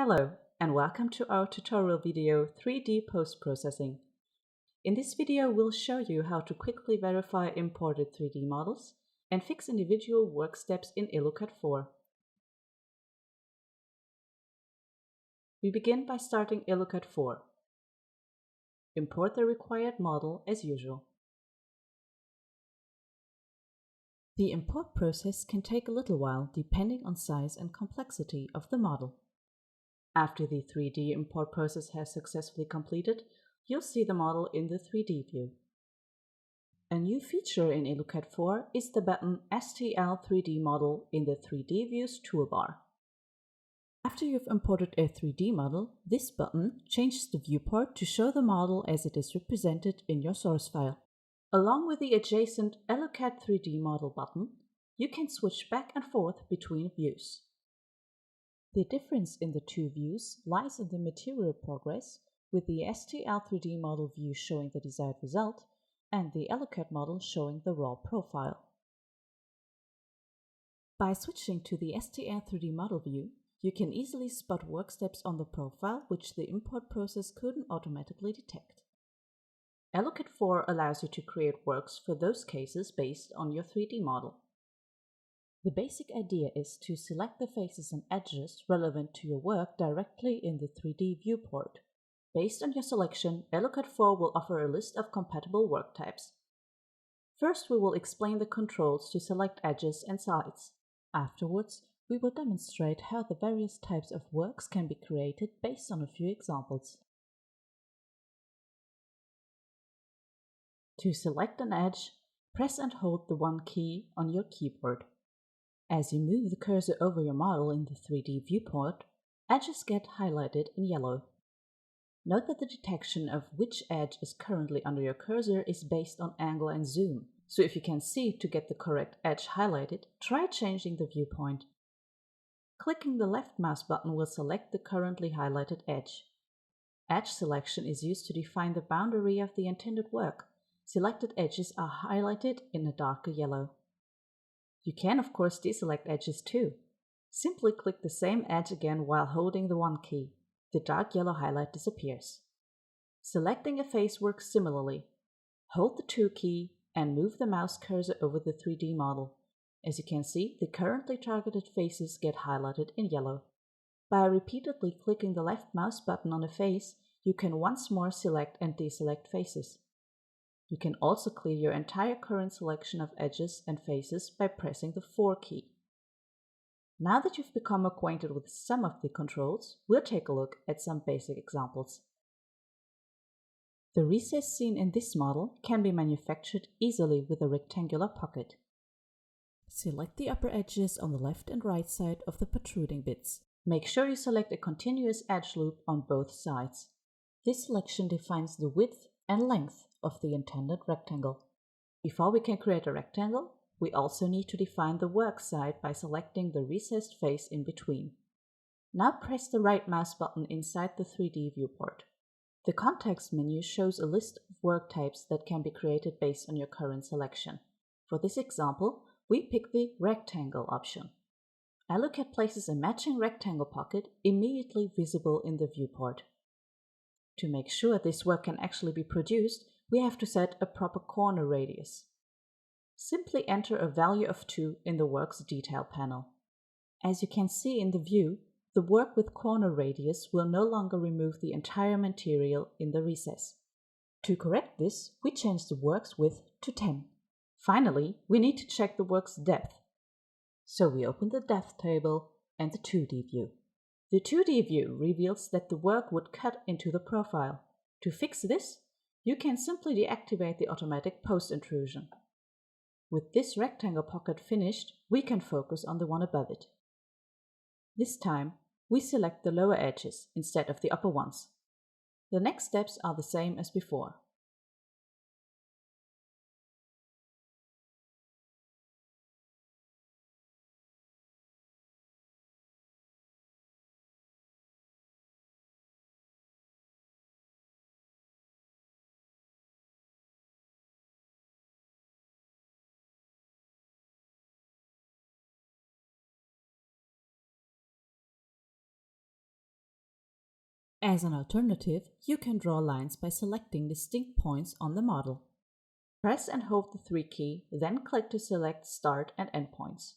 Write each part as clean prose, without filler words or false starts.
Hello and welcome to our tutorial video 3D Post-Processing. In this video we'll show you how to quickly verify imported 3D models and fix individual work steps in EluCAD 4. We begin by starting EluCAD 4. Import the required model as usual. The import process can take a little while depending on size and complexity of the model. After the 3D import process has successfully completed, you'll see the model in the 3D view. A new feature in EluCAD 4 is the button STL 3D Model in the 3D Views toolbar. After you've imported a 3D model, this button changes the viewport to show the model as it is represented in your source file. Along with the adjacent EluCAD 3D Model button, you can switch back and forth between views. The difference in the two views lies in the material progress, with the STL 3D model view showing the desired result and the EluCAD model showing the raw profile. By switching to the STL 3D model view, you can easily spot work steps on the profile which the import process couldn't automatically detect. EluCAD 4 allows you to create works for those cases based on your 3D model. The basic idea is to select the faces and edges relevant to your work directly in the 3D viewport. Based on your selection, EluCAD 4 will offer a list of compatible work types. First, we will explain the controls to select edges and sides. Afterwards, we will demonstrate how the various types of works can be created based on a few examples. To select an edge, press and hold the 1 key on your keyboard. As you move the cursor over your model in the 3D viewport, edges get highlighted in yellow. Note that the detection of which edge is currently under your cursor is based on angle and zoom, so if you can see to get the correct edge highlighted, try changing the viewpoint. Clicking the left mouse button will select the currently highlighted edge. Edge selection is used to define the boundary of the intended work. Selected edges are highlighted in a darker yellow. You can of course deselect edges too. Simply click the same edge again while holding the 1 key. The dark yellow highlight disappears. Selecting a face works similarly. Hold the 2 key and move the mouse cursor over the 3D model. As you can see, the currently targeted faces get highlighted in yellow. By repeatedly clicking the left mouse button on a face, you can once more select and deselect faces. You can also clear your entire current selection of edges and faces by pressing the 4 key. Now that you've become acquainted with some of the controls, we'll take a look at some basic examples. The recess seen in this model can be manufactured easily with a rectangular pocket. Select the upper edges on the left and right side of the protruding bits. Make sure you select a continuous edge loop on both sides. This selection defines the width and length of the intended rectangle. Before we can create a rectangle, we also need to define the work side by selecting the recessed face in between. Now press the right mouse button inside the 3D viewport. The context menu shows a list of work types that can be created based on your current selection. For this example, we pick the rectangle option. EluCAD places a matching rectangle pocket immediately visible in the viewport. To make sure this work can actually be produced, we have to set a proper corner radius. Simply enter a value of 2 in the Works Detail panel. As you can see in the view, the work with corner radius will no longer remove the entire material in the recess. To correct this, we change the work's width to 10. Finally, we need to check the work's depth. So we open the depth table and the 2D view. The 2D view reveals that the work would cut into the profile. To fix this, you can simply deactivate the automatic post intrusion. With this rectangle pocket finished, we can focus on the one above it. This time, we select the lower edges instead of the upper ones. The next steps are the same as before. As an alternative, you can draw lines by selecting distinct points on the model. Press and hold the 3 key, then click to select start and end points.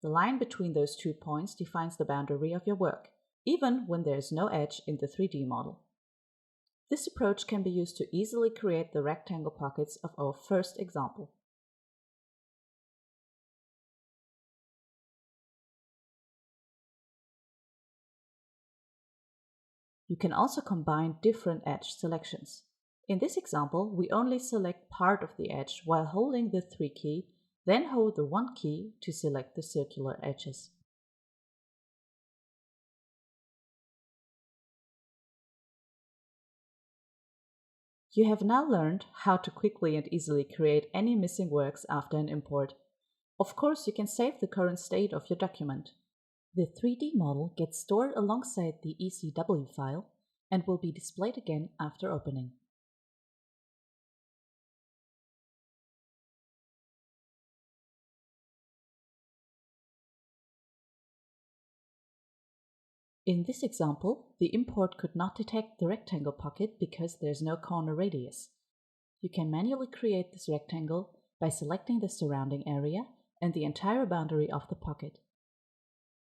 The line between those 2 points defines the boundary of your work, even when there is no edge in the 3D model. This approach can be used to easily create the rectangle pockets of our first example. You can also combine different edge selections. In this example, we only select part of the edge while holding the 3 key, then hold the 1 key to select the circular edges. You have now learned how to quickly and easily create any missing works after an import. Of course, you can save the current state of your document. The 3D model gets stored alongside the ECW file and will be displayed again after opening. In this example, the import could not detect the rectangle pocket because there's no corner radius. You can manually create this rectangle by selecting the surrounding area and the entire boundary of the pocket.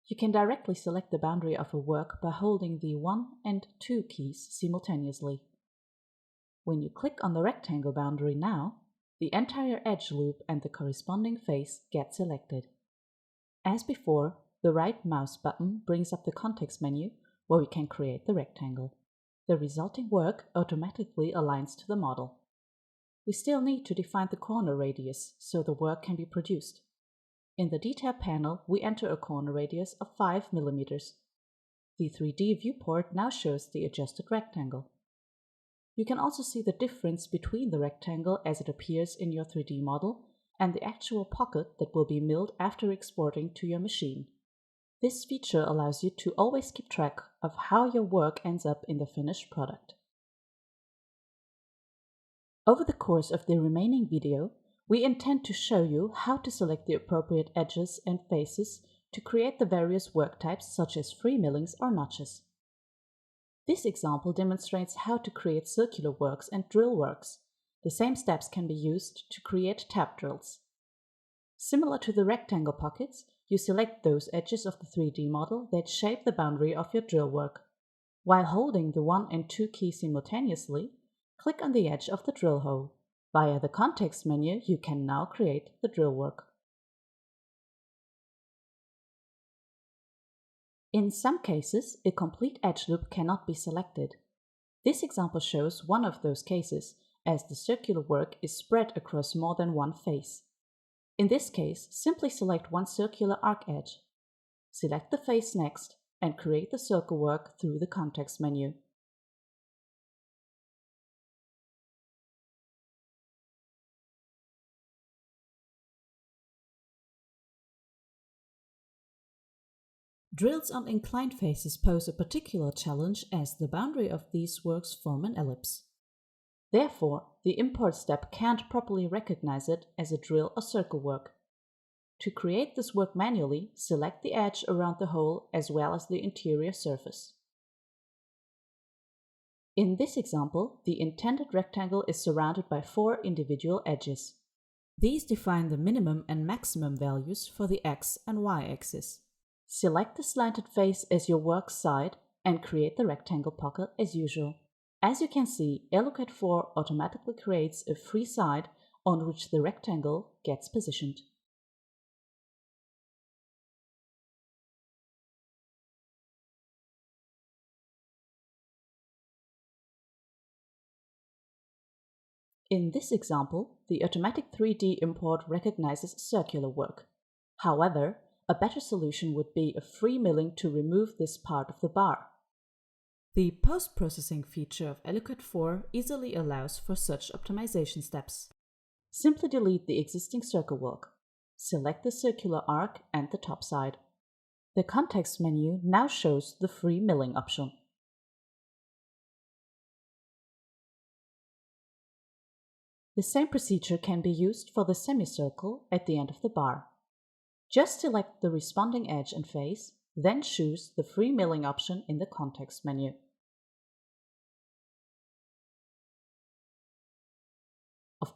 You can directly select the boundary of a work by holding the 1 and 2 keys simultaneously. When you click on the rectangle boundary now, the entire edge loop and the corresponding face get selected. As before, the right mouse button brings up the context menu where we can create the rectangle. The resulting work automatically aligns to the model. We still need to define the corner radius so the work can be produced. In the detail panel, we enter a corner radius of 5 mm. The 3D viewport now shows the adjusted rectangle. You can also see the difference between the rectangle as it appears in your 3D model and the actual pocket that will be milled after exporting to your machine. This feature allows you to always keep track of how your work ends up in the finished product. Over the course of the remaining video, we intend to show you how to select the appropriate edges and faces to create the various work types such as free millings or notches. This example demonstrates how to create circular works and drill works. The same steps can be used to create tap drills. Similar to the rectangle pockets, you select those edges of the 3D model that shape the boundary of your drill work. While holding the 1 and 2 keys simultaneously, click on the edge of the drill hole. Via the context menu, you can now create the drill work. In some cases, a complete edge loop cannot be selected. This example shows one of those cases, as the circular work is spread across more than one face. In this case, simply select one circular arc edge. Select the face next and create the circle work through the context menu. Drills on inclined faces pose a particular challenge as the boundary of these works form an ellipse. Therefore, the import step can't properly recognize it as a drill or circle work. To create this work manually, select the edge around the hole as well as the interior surface. In this example, the intended rectangle is surrounded by 4 individual edges. These define the minimum and maximum values for the x and y axis. Select the slanted face as your work side and create the rectangle pocket as usual. As you can see, elucad 4 automatically creates a free side on which the rectangle gets positioned. In this example, the automatic 3D import recognizes circular work. However, a better solution would be a free milling to remove this part of the bar. The post-processing feature of elucad 4 easily allows for such optimization steps. Simply delete the existing circle work. Select the circular arc and the top side. The context menu now shows the free milling option. The same procedure can be used for the semicircle at the end of the bar. Just select the responding edge and face, then choose the free milling option in the context menu.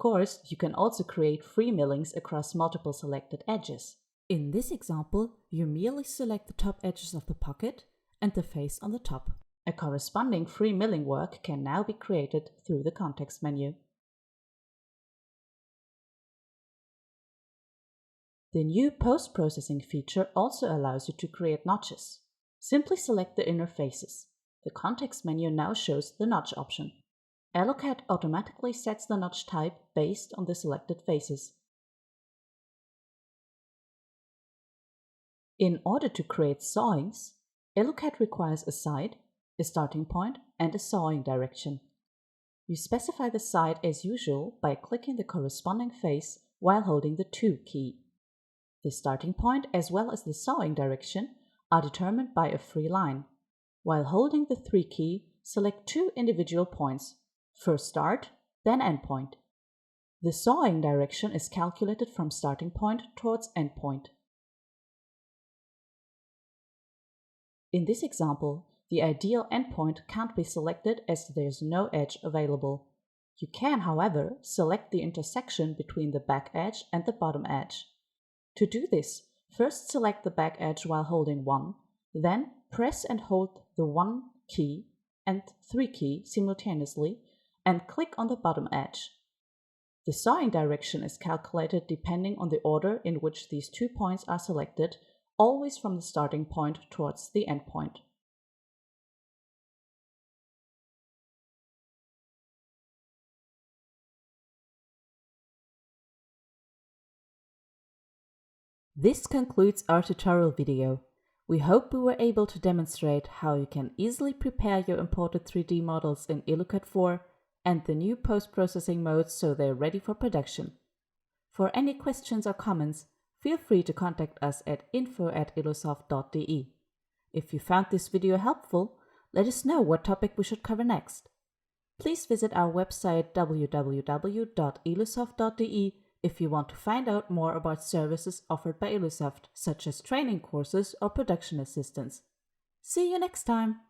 course, you can also create free millings across multiple selected edges. In this example, you merely select the top edges of the pocket and the face on the top. A corresponding free milling work can now be created through the context menu. The new post-processing feature also allows you to create notches. Simply select the inner faces. The context menu now shows the notch option. EluCAD automatically sets the notch type based on the selected faces. In order to create sawings, EluCAD requires a side, a starting point, and a sawing direction. You specify the side as usual by clicking the corresponding face while holding the 2 key. The starting point as well as the sawing direction are determined by a free line. While holding the 3 key, select 2 individual points, first start, then end point. The sawing direction is calculated from starting point towards end point. In this example, the ideal endpoint can't be selected as there is no edge available. You can, however, select the intersection between the back edge and the bottom edge. To do this, first select the back edge while holding 1, then press and hold the 1 key and 3 key simultaneously and click on the bottom edge. The sawing direction is calculated depending on the order in which these 2 points are selected, always from the starting point towards the end point. This concludes our tutorial video. We hope we were able to demonstrate how you can easily prepare your imported 3D models in EluCAD 4 and the new post-processing modes so they're ready for production. For any questions or comments, feel free to contact us at info@elusoft.de. If you found this video helpful, let us know what topic we should cover next. Please visit our website www.elusoft.de if you want to find out more about services offered by elusoft, such as training courses or production assistance. See you next time!